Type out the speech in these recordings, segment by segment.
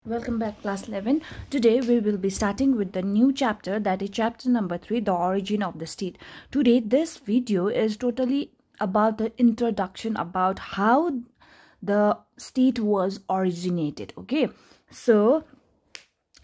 Welcome back, class 11. Today we will be starting with the new chapter, that is chapter number 3, the origin of the state. Today this video is totally about the introduction about how the state was originated. Okay, so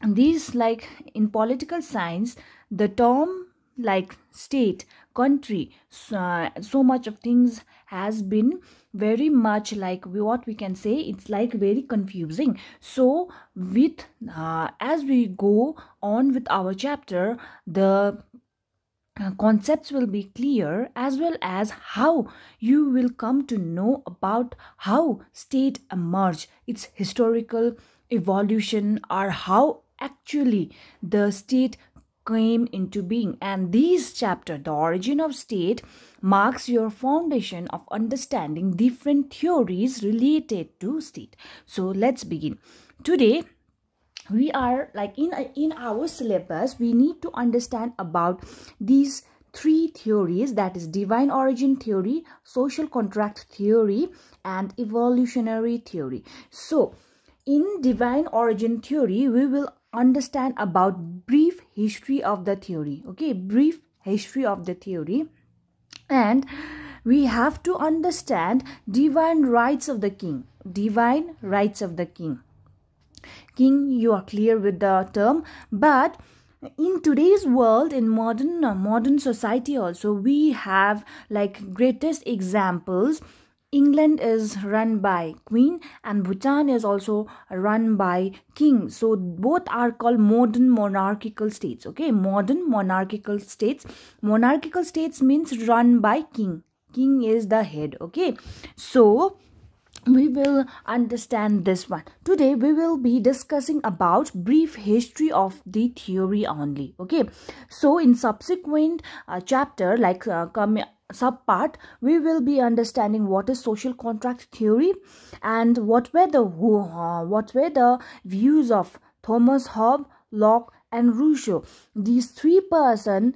these, like in political science, the term like state, country, so much of things has been very much like what we can say, it's like very confusing. So with as we go on with our chapter, the concepts will be clear, as well as how you will come to know about how state emerged, its historical evolution, or how actually the state came into being. And this chapter, the origin of state, marks your foundation of understanding different theories related to state. So let's begin. Today we are like in our syllabus, we need to understand about these three theories, that is divine origin theory, social contract theory, and evolutionary theory. So in divine origin theory, we will understand about brief history of the theory. Okay, brief history of the theory. And we have to understand divine rights of the king. Divine rights of the king. King, you are clear with the term, but in today's world, in modern society also, we have like greatest examples. England is run by queen and Bhutan is also run by king. So both are called modern monarchical states. Okay, modern monarchical states. Monarchical states means run by king. King is the head. Okay, so we will understand this one. Today we will be discussing about brief history of the theory only. Okay, so in subsequent chapter, like subpart, we will be understanding what is social contract theory and what were the views of Thomas Hobbes, Locke, and Rousseau. These three persons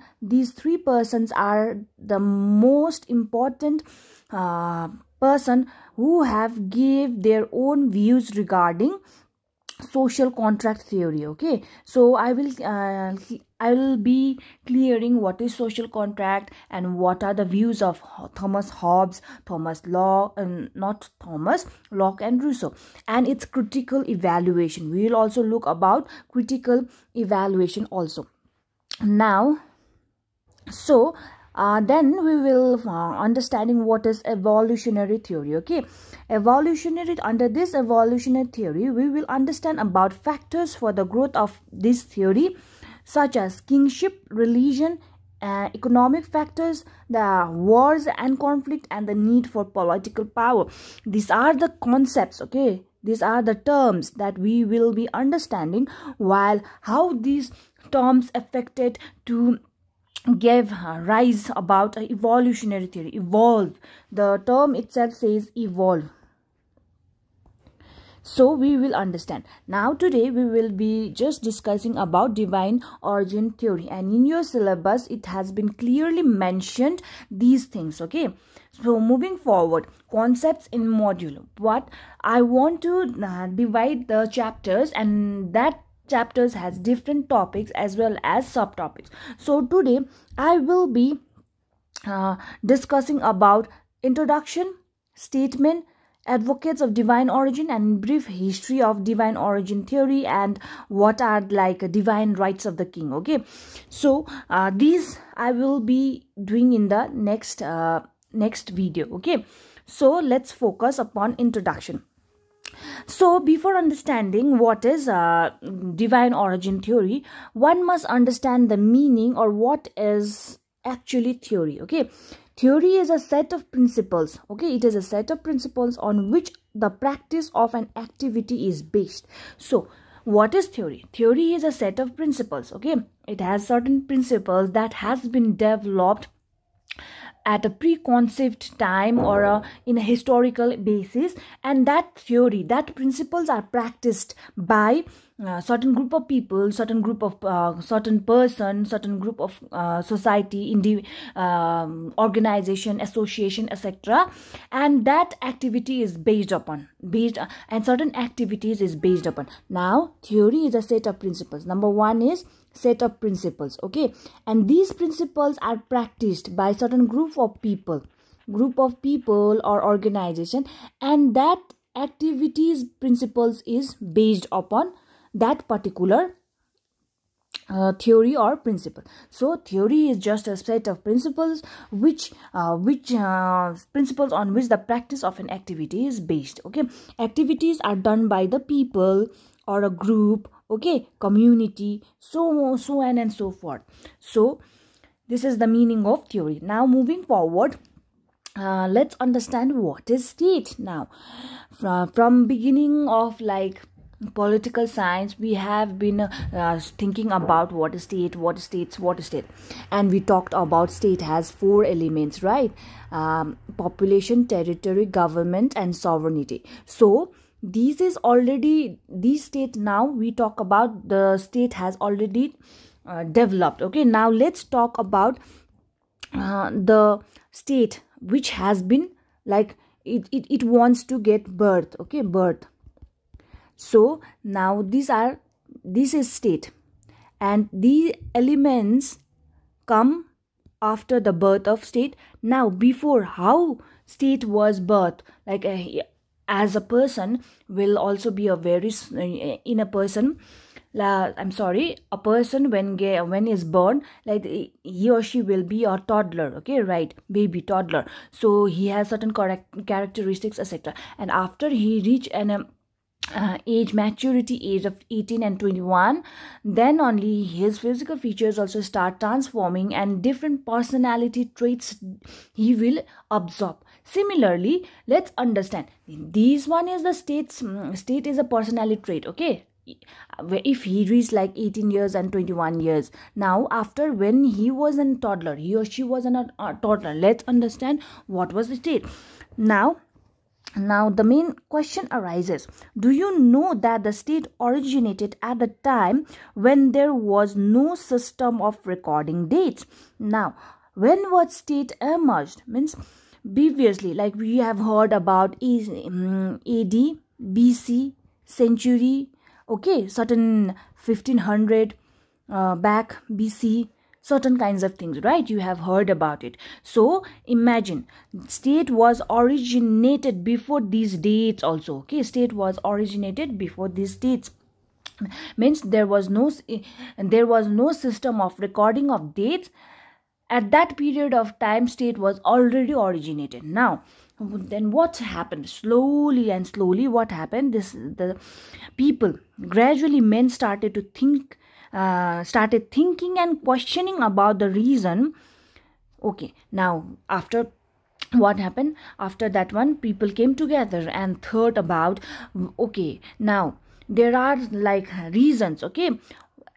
are the most important person who have gave their own views regarding social contract theory. Okay, so I will be clearing what is social contract and what are the views of Thomas Hobbes, Locke, and Locke and Rousseau, and its critical evaluation. We will also look about critical evaluation also. Now, so then we will understanding what is evolutionary theory. Okay, under this evolutionary theory, we will understand about factors for the growth of this theory, such as kingship, religion, economic factors, the wars and conflict, and the need for political power. These are the concepts. Okay, these are the terms that we will be understanding, while how these terms affected to gave rise about evolutionary theory. Evolve, the term itself says evolve. So we will understand. Now today we will be just discussing about divine origin theory, and in your syllabus it has been clearly mentioned these things. Okay, so moving forward, concepts in module. What I want to divide the chapters, and that chapters has different topics as well as subtopics. So today I will be discussing about introduction, statement, advocates of divine origin, and brief history of divine origin theory, and what are like divine rights of the king. Okay, so these I will be doing in the next video. Okay, so let's focus upon introduction. So before understanding what is divine origin theory, one must understand the meaning, or what is actually theory. Okay, theory is a set of principles. Okay, it is a set of principles on which the practice of an activity is based. So what is theory? Theory is a set of principles. Okay, it has certain principles that has been developed at a preconceived time or in a historical basis, and that theory, that principles are practiced by certain group of people, certain group of certain person, certain group of society, organization, association, etc. And that activity is based and certain activities is based upon. Now theory is a set of principles. Number one is set of principles, okay, and these principles are practiced by certain group of people or organization, and that activities principles is based upon that particular theory or principle. So theory is just a set of principles which principles on which the practice of an activity is based, okay. Activities are done by the people or a group, okay, community, so on and so forth. So this is the meaning of theory. Now moving forward, let's understand what is state. Now from beginning of like political science, we have been thinking about what is state, and we talked about state has 4 elements, right? Population, territory, government, and sovereignty. So this state, now we talk about the state has already developed, okay. Now let's talk about the state which has been like it wants to get birth, okay, birth. So now this is state, and the elements come after the birth of state. Now before, how state was birthed, like as a person will also be a very in a person a person when is born, like he or she will be a toddler, okay, right, baby toddler. So he has certain characteristics, etc. And after he reach an maturity age of 18 and 21, then only his physical features also start transforming, and different personality traits he will absorb. Similarly, let's understand, this one is the state is a personality trait, okay. If he reached like 18 years and 21 years, now after when he was a toddler, he or she was a toddler, let's understand what was the state. Now the main question arises, do you know that the state originated at the time when there was no system of recording dates? Now when was state emerged means previously, like we have heard about AD, BC, century, okay, certain 1500 back BC, certain kinds of things, right? You have heard about it. So imagine state was originated before these dates also, okay. State was originated before these dates, means there was no system of recording of dates. At that period of time, state was already originated. Now then what happened? Slowly what happened, the people gradually, men started to think, started thinking and questioning about the reason, okay. Now after what happened, after that one, people came together and thought about, okay, now there are like reasons, okay,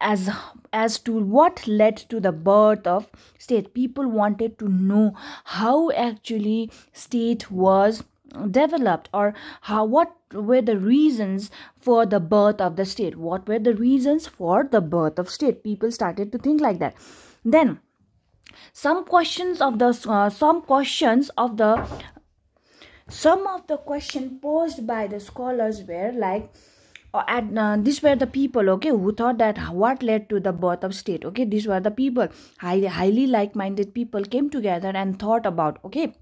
as to what led to the birth of state. People wanted to know how actually state was developed, or what were the reasons for the birth of the state, what were the reasons for the birth of state. People started to think like that. Then some questions of the question posed by the scholars were like, these were the people, okay, who thought that what led to the birth of state, okay. These were the people, highly like-minded people came together and thought about, okay,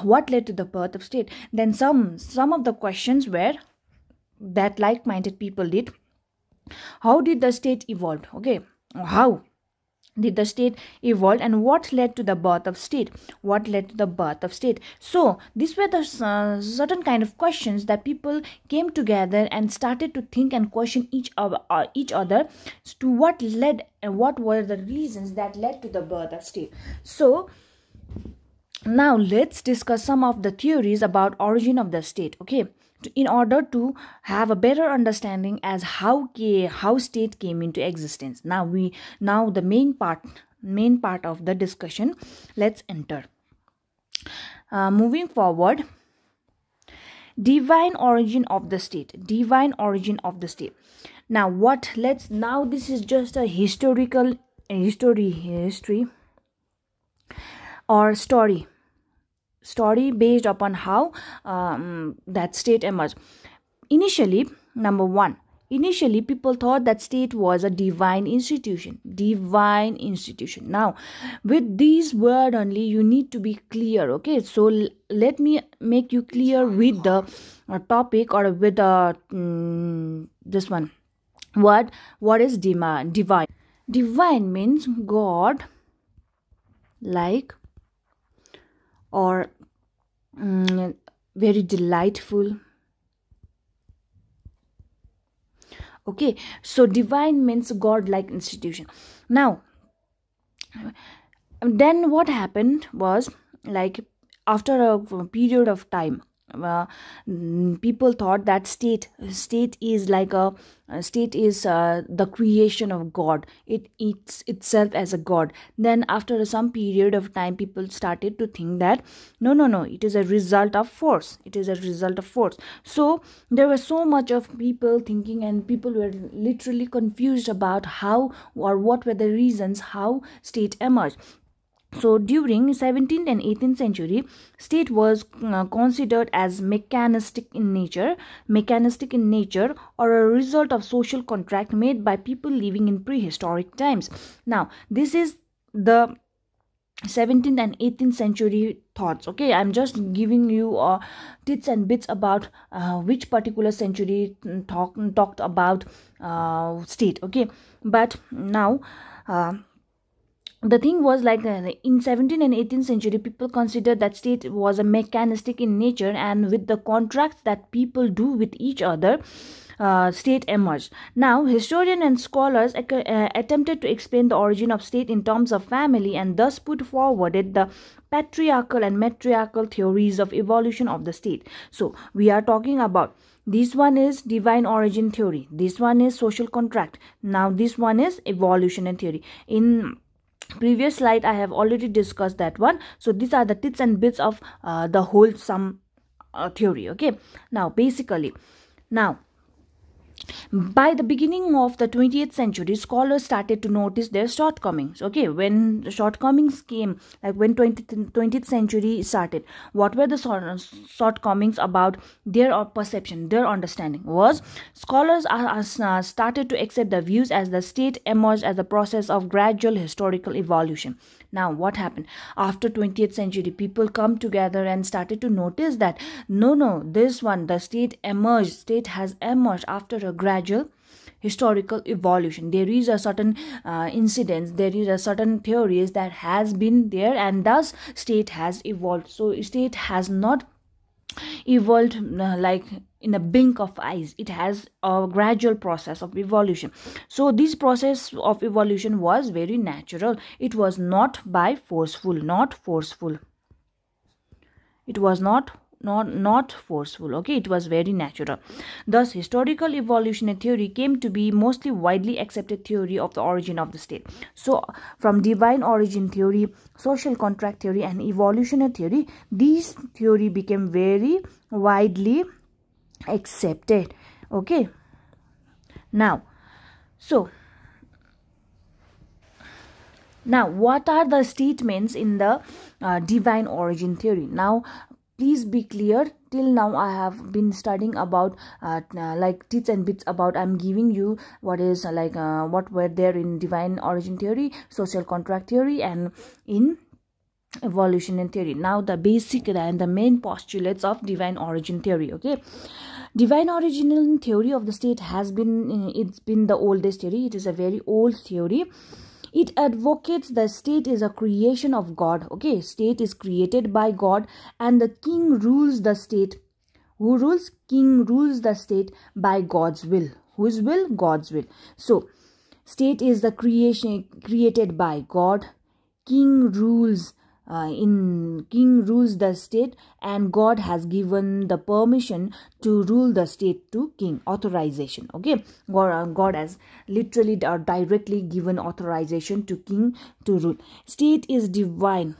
what led to the birth of state. Then some of the questions were that like-minded people did: how did the state evolve, okay, how did the state evolve, and what led to the birth of state, So these were the certain kind of questions that people came together and started to think and question each other to what led and what were the reasons that led to the birth of state. So now let's discuss some of the theories about origin of the state, okay, in order to have a better understanding as how state came into existence. Now the main part main part of the discussion. Let's enter. Moving forward, divine origin of the state. Divine origin of the state. Now now this is just a history or story based upon how that state emerged. Initially, number one, initially people thought that state was a divine institution. Now with these word only you need to be clear. Okay, so let me make you clear with the topic, or with this one. What is divine? Divine means God like, or very delightful. Okay, so divine means God-like institution. Now then what happened was, like, after a period of time, people thought that state is like the creation of God. It eats itself as a god. Then after some period of time, people started to think that no, it is a result of force. So there were so much of people thinking, and people were literally confused about how, or what were the reasons how state emerged. So during 17th and 18th century, state was considered as mechanistic in nature, or a result of social contract made by people living in prehistoric times. Now this is the 17th and 18th century thoughts. Okay, I'm just giving you tidbits and bits about which particular century talked about state. Okay, but now the thing was, like, in 17th and 18th century, people considered that state was a mechanistic in nature, and with the contracts that people do with each other, state emerged. Now historians and scholars attempted to explain the origin of state in terms of family, and thus put forward the patriarchal and matriarchal theories of evolution of the state. So we are talking about, this one is divine origin theory, this one is social contract, now this one is evolutionary theory. In previous slide I have already discussed that one. So these are the tidbits and bits of the whole theory. Okay, now basically, now by the beginning of the 20th century, scholars started to notice their shortcomings. Okay, when the shortcomings came, like when 20th century started, what were the shortcomings about their perception, their understanding? Was scholars started to accept the views as the state emerged as a process of gradual historical evolution. Now what happened after 20th century? People come together and started to notice that no, this one, the state has emerged after a gradual historical evolution. There is a certain incidents, there is a certain theories that has been there, and thus state has evolved. So state has not evolved like in a blink of eyes. It has a gradual process of evolution. So this process of evolution was very natural. It was not forceful. It was not forceful. Okay, it was very natural. Thus historical evolutionary theory came to be mostly widely accepted theory of the origin of the state. So from divine origin theory, social contract theory, and evolutionary theory, these theory became very widely accepted. Okay, now what are the statements in the divine origin theory? Now please be clear. Till now I have been studying about like tidbits and bits about, I'm giving you what is what were there in divine origin theory, social contract theory, and in evolutionary theory. Now the basic and the main postulates of divine origin theory. Okay, divine origin theory of the state has been, it's been the oldest theory. It is a very old theory. It advocates the state is a creation of God. Okay, state is created by God, and the king rules the state. Who rules? King rules the state by God's will. Whose will? God's will. So state is the creation created by God. King rules king rules the state, and God has given the permission to rule the state to king, authorization. Okay, God has literally or directly given authorization to king to rule. State is divine,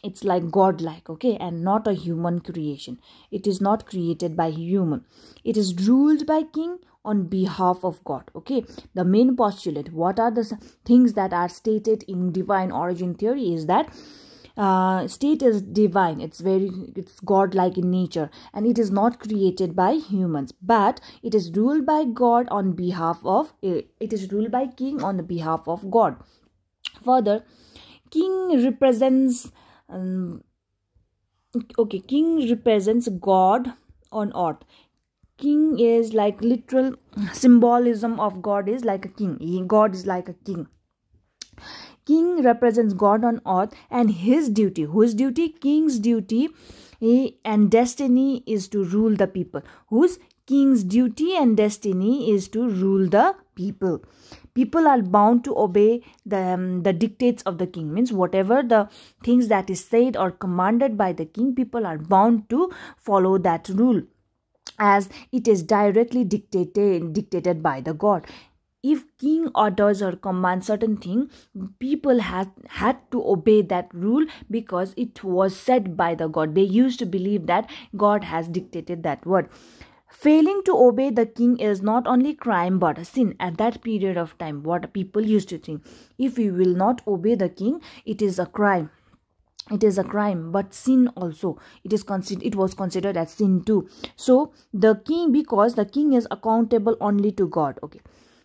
it's like godlike, okay, and not a human creation. It is not created by human. It is ruled by king on behalf of God. Okay, the main postulate, what are the things that are stated in divine origin theory, is that state is divine, it's godlike in nature, and it is not created by humans, but it is ruled by God on behalf of it is ruled by king on the behalf of God. Further, king represents king represents God on earth. King is like literal symbolism of God is like a king. God is like a king. King represents God on earth, and his duty, whose duty? King's duty and destiny is to rule the people. Whose? King's duty and destiny is to rule the people. People are bound to obey the dictates of the king. Means whatever the things that is said or commanded by the king, people are bound to follow that rule, as it is directly dictated by the God. If king orders or commands certain thing, people had to obey that rule because it was said by the God. They used to believe that God has dictated that word. Failing to obey the king is not only crime but a sin. At that period of time, what people used to think, if you will not obey the king, it is a crime. It is a crime, but sin also. It was considered as sin too. So the king, because the king is accountable only to God. Okay.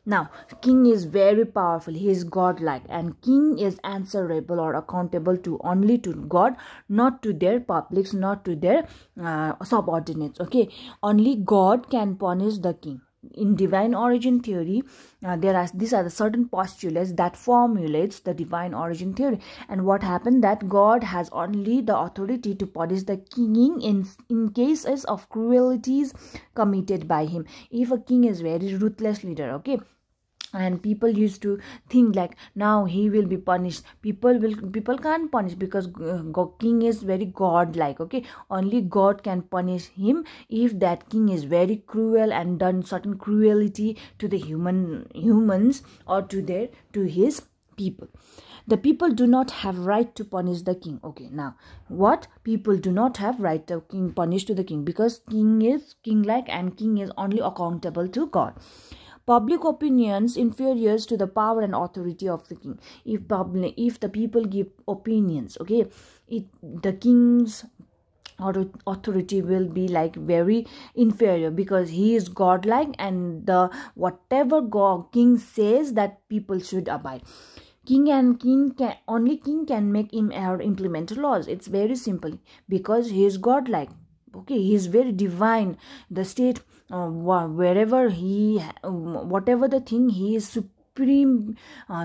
Now, king is very powerful. He is godlike, and king is answerable or accountable to only to God, not to their publics, not to their subordinates. Okay, only God can punish the king. In divine origin theory, these are the certain postulates that formulates the divine origin theory. And what happened, that God has only the authority to punish the king in cases of cruelties committed by him. If a king is very ruthless leader, okay, and people used to think like now he will be punished, people can't punish because king is very godlike. Okay, only God can punish him if that king is very cruel and done certain cruelty to the humans or to his people. The people do not have right to punish the king. Okay, now what? People do not have right to punish to the king because king is kinglike and king is only accountable to God. Public opinions inferior to the power and authority of the king. If the people give opinions, okay, the king's authority will be like very inferior because he is godlike, and the whatever king says that people should abide. King can make him or implement laws. It's very simple because he is godlike. Okay, he is very divine. The state, wherever whatever the thing, he is supreme.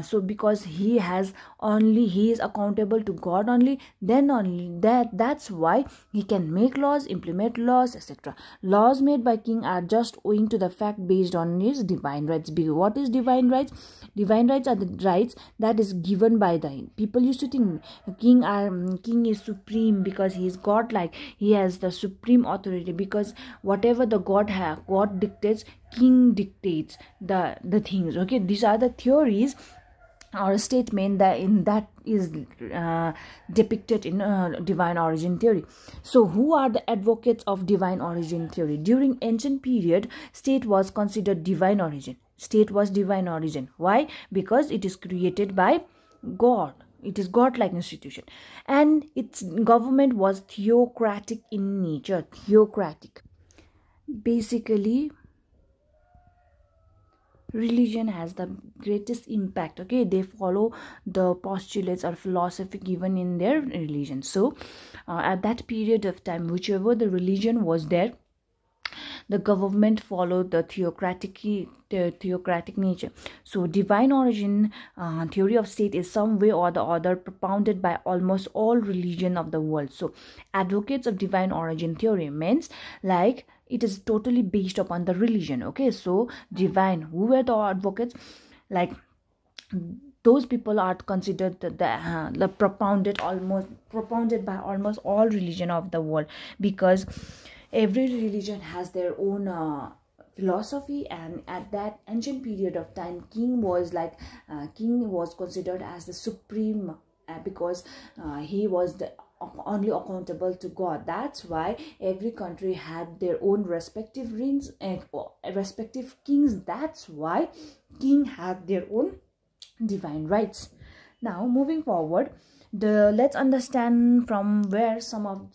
So because he is accountable to God only, then only that's why he can make laws, implement laws, etc. Laws made by king are just owing to the fact based on his divine rights. What is divine rights? Divine rights are the rights that is given by the people. Used to think king is supreme because he is godlike. He has the supreme authority because whatever the God dictates, king dictates the things. Okay, these are the theories or a statement that is depicted in divine origin theory. So who are the advocates of divine origin theory? During ancient period, state was considered divine origin. State was divine origin. Why? Because it is created by God. It is godlike institution, and its government was theocratic in nature. Theocratic. Basically, religion has the greatest impact. Okay, they follow the postulates or philosophy given in their religion. So at that period of time, whichever the religion was there, the government followed the theocratic nature. So divine origin theory of state is some way or the other propounded by almost all religion of the world. So advocates of divine origin theory means like it is totally based upon the religion. Okay, so divine, who were the advocates? Like those people are considered the propounded by almost all religion of the world, because every religion has their own philosophy. And at that ancient period of time, king was considered as the supreme, because he was the only accountable to God. That's why every country had their own respective rings and respective kings. That's why king had their own divine rights. Now moving forward, let's understand from where some of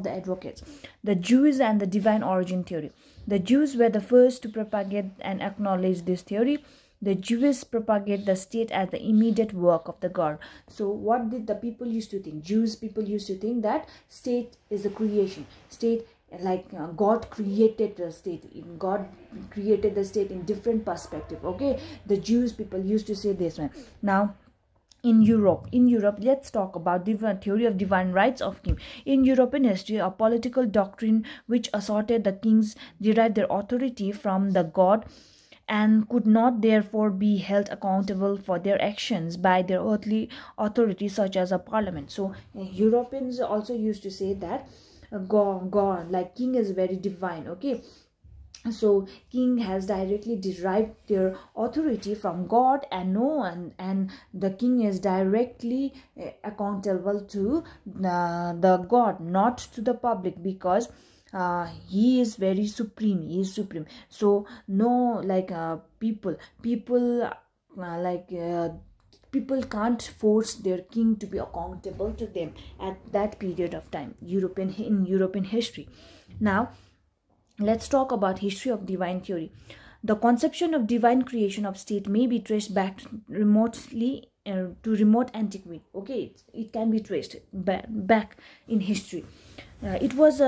the advocates, the Jews and the divine origin theory. The Jews were the first to propagate and acknowledge this theory. The Jews propagate the state as the immediate work of the God. So what did the people used to think? Jews people used to think that state is a creation. State, like God created the state. God created the state in different perspective. Okay, the Jews people used to say this one. Now in Europe, let's talk about the theory of divine rights of king. In European history, a political doctrine which asserted the kings derived their authority from the God and could not therefore be held accountable for their actions by their earthly authority, such as a parliament. So Europeans also used to say that God, like king is very divine. Okay, so king has directly derived their authority from God, and and the king is directly accountable to the God, not to the public, because he is very supreme. He is supreme. So no, like people people can't force their king to be accountable to them at that period of time, in European history. Now let's talk about history of divine theory. The conception of divine creation of state may be traced back remotely to remote antiquity. Okay, it can be traced back in history. It was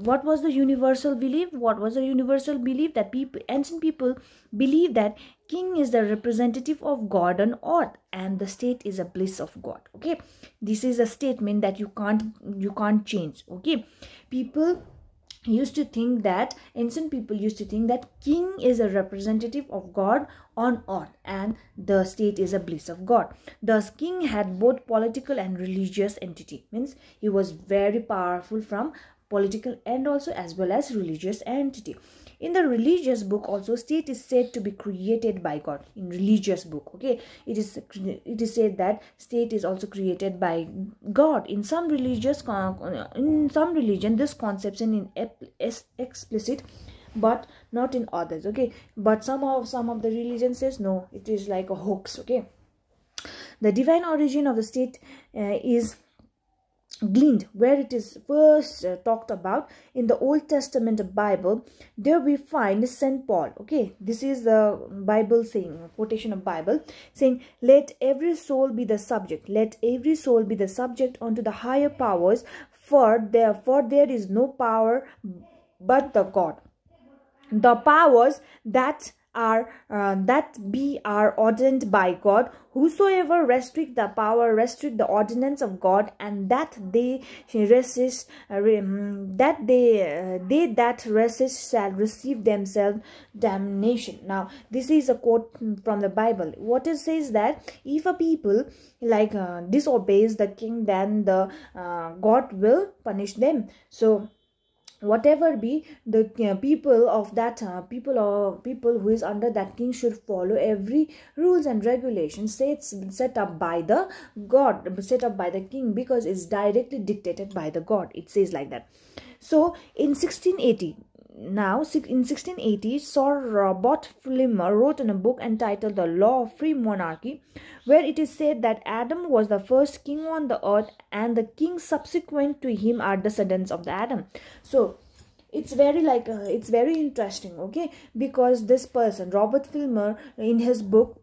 what was the universal belief? What was the universal belief? That ancient people believe that king is the representative of God on earth, and the state is a bliss of God. Okay, this is a statement that you can't change. Okay, ancient people used to think that king is a representative of God on earth and the state is a bliss of God. Thus king had both political and religious entity, means he was very powerful from political and also as well as religious entity. In the religious book also, state is said to be created by God. In religious book, okay, it is said that state is also created by God. In some religion this conception is explicit, but not in others. Okay, but some of the religion says no, it is like a hoax. Okay, the divine origin of the state is gleaned where it is first talked about in the Old Testament Bible. There we find Saint Paul. Okay, this is the Bible saying, quotation of Bible saying, let every soul be the subject, let every soul be the subject unto the higher powers, for there is no power but the God. The powers that be ordained by God. Whosoever restrict the power restrict the ordinance of God, and that they resist that resist shall receive themselves damnation. Now this is a quote from the Bible. What it says that if a people disobeys the king, then the God will punish them. So whatever be the people of that people who is under that king should follow every rules and regulations set up by the God, set up by the king, because it's directly dictated by the God. It says like that. So in 1680, Sir Robert Filmer wrote in a book entitled The Law of Free Monarchy, where it is said that Adam was the first king on the earth and the kings subsequent to him are descendants of the Adam. So it's very it's very interesting. Okay, because this person Robert Filmer in his book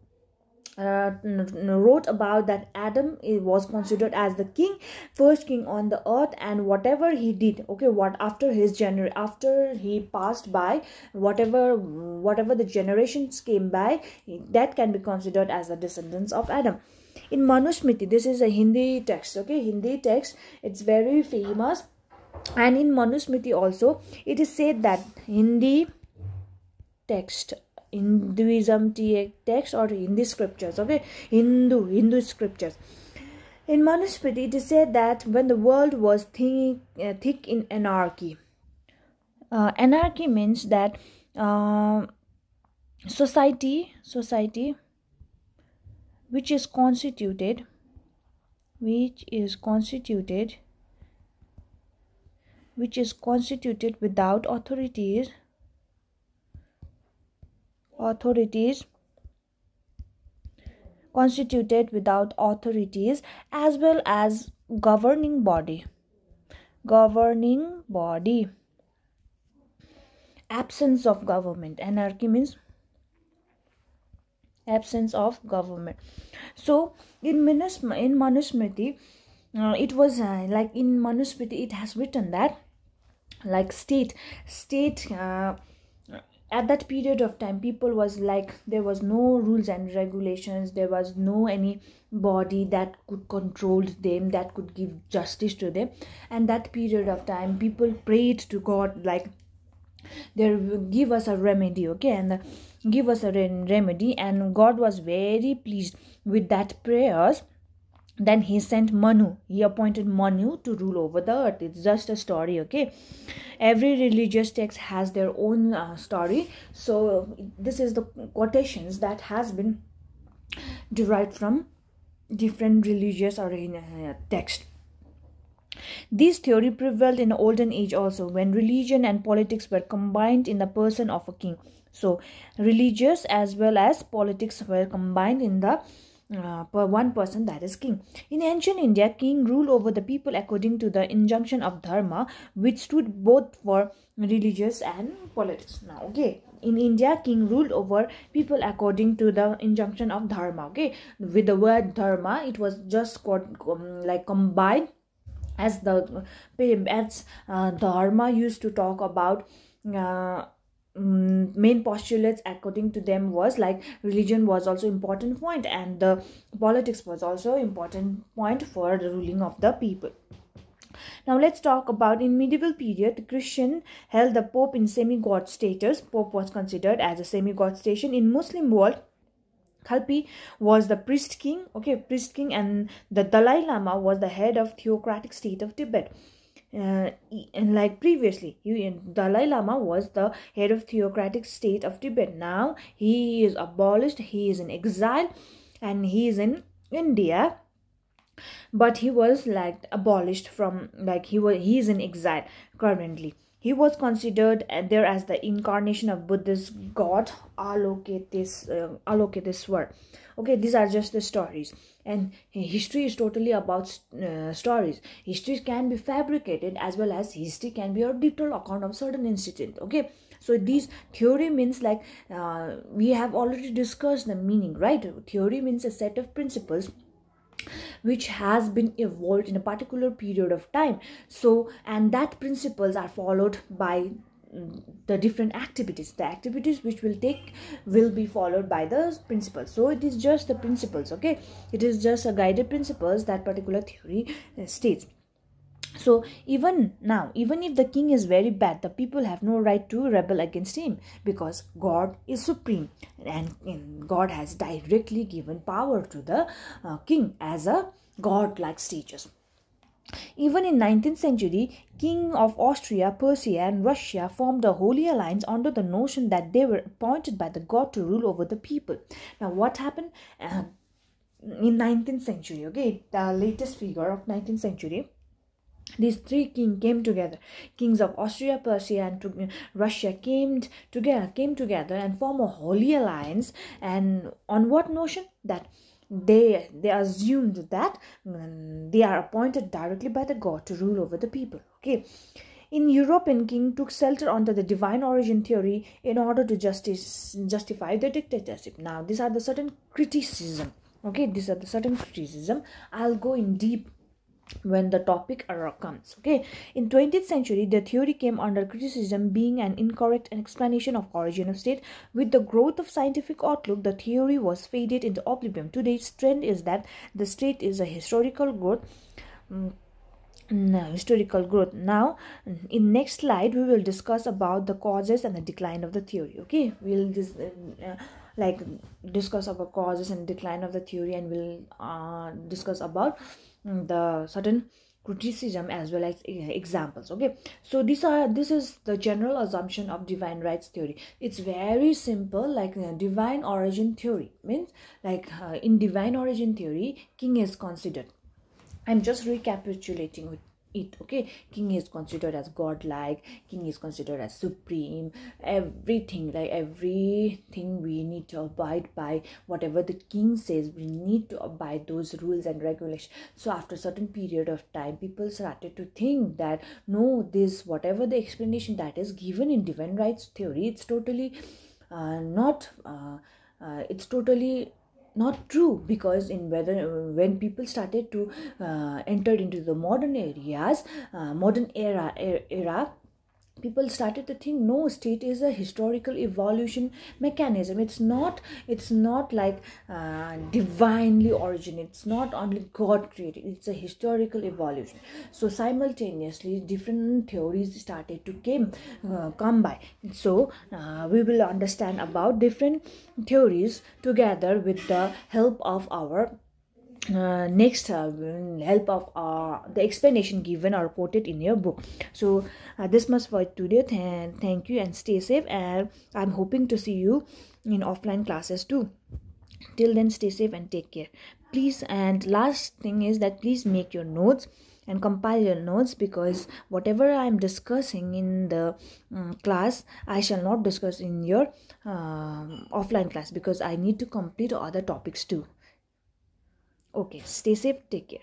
wrote about that Adam was considered as the first king on the earth, and whatever he did, okay, after he passed by, whatever the generations came by, that can be considered as the descendants of Adam. In Manusmriti, this is a Hindi text. Okay, Hindi text, it's very famous, and in Manusmriti also it is said that Hindi text Hinduism text or Hindi scriptures. Okay, Hindu scriptures. In Manusmriti, it is said that when the world was thick in anarchy. Anarchy means that society which is constituted without authorities as well as governing body. Absence of government. Anarchy means absence of government. So in Manusmriti, it was like in Manusmriti it has written that like state at that period of time, people was like, there was no rules and regulations, there was no any body that could control them, that could give justice to them. And that period of time, people prayed to God, like, they give us a remedy, okay, and give us a remedy, and God was very pleased with that prayers. Then he sent Manu. He appointed Manu to rule over the earth. It's just a story, okay. Every religious text has their own story. So this is the quotations that has been derived from different religious or text. This theory prevailed in the olden age also, when religion and politics were combined in the person of a king. So religious as well as politics were combined in the one person, that is king. In ancient India, king ruled over the people according to the injunction of dharma, which stood both for religious and politics. Now, okay, in India, king ruled over people according to the injunction of dharma. Okay, with the word dharma, it was just like combined as the dharma used to talk about. Main postulates according to them was like religion was also important point, and the politics was also important point for the ruling of the people. Now let's talk about in medieval period, the Christian held the Pope in semi-god status. Pope was considered as a semi-god station. In Muslim world, Khalpi was the priest king, and the Dalai Lama was the head of theocratic state of Tibet. And like previously, Dalai Lama was the head of theocratic state of Tibet. Now he is abolished, he is in exile, and he is in India, but he was like abolished from, like he is in exile currently. He was considered there as the incarnation of Buddhist god Avalokiteshvara. Okay, these are just the stories, and history is totally about stories. History can be fabricated as well as history can be a detailed account of certain incident. Okay, so these theory means like we have already discussed the meaning, right? Theory means a set of principles which has been evolved in a particular period of time. So, and that principles are followed by the different activities. The activities which will be followed by the principles. So it is just the principles, okay, it is just a guided principles that particular theory states. So even if the king is very bad, the people have no right to rebel against him, because God is supreme, and God has directly given power to the king as a god-like status. Even in 19th century, King of Austria, Persia and Russia formed a holy alliance under the notion that they were appointed by the god to rule over the people. Now what happened in 19th century, okay, the latest figure of 19th century, these three came together. Kings of Austria, Persia and Russia came together and form a holy alliance. And on what notion? That they assumed that they are appointed directly by the god to rule over the people. Okay, in European king took shelter under the divine origin theory in order to justify the dictatorship. Now these are the certain criticism. Okay, these are the certain criticism. I'll go in deep when the topic comes. Okay, in 20th century, the theory came under criticism, being an incorrect explanation of origin of state. With the growth of scientific outlook, the theory was faded into oblivion. Today's trend is that the state is a historical growth historical growth. Now in next slide we will discuss about the causes and the decline of the theory. Okay, we'll like discuss about causes and decline of the theory, and we'll discuss about the certain criticism as well as examples. Okay, so this is the general assumption of divine rights theory. It's very simple. Like divine origin theory means, like in divine origin theory, king is considered. I'm just recapitulating with it. Okay, king is considered as godlike, king is considered as supreme, everything, like everything we need to abide by. Whatever the king says, we need to abide those rules and regulations. So after a certain period of time, people started to think that no, this whatever the explanation that is given in divine rights theory, it's totally not it's totally not true, because in when people started to enter into the modern era, people started to think no, state is a historical evolution mechanism. It's not like divinely originated. It's not only God created, it's a historical evolution. So simultaneously different theories started to come by. So we will understand about different theories together with the help of our next help of the explanation given or quoted in your book. So this much for today. Thank you and stay safe, and I'm hoping to see you in offline classes too. Till then, stay safe and take care, please. And last thing is that please make your notes and compile your notes, because whatever I am discussing in the class, I shall not discuss in your offline class, because I need to complete other topics too. Okay, stay safe, take care.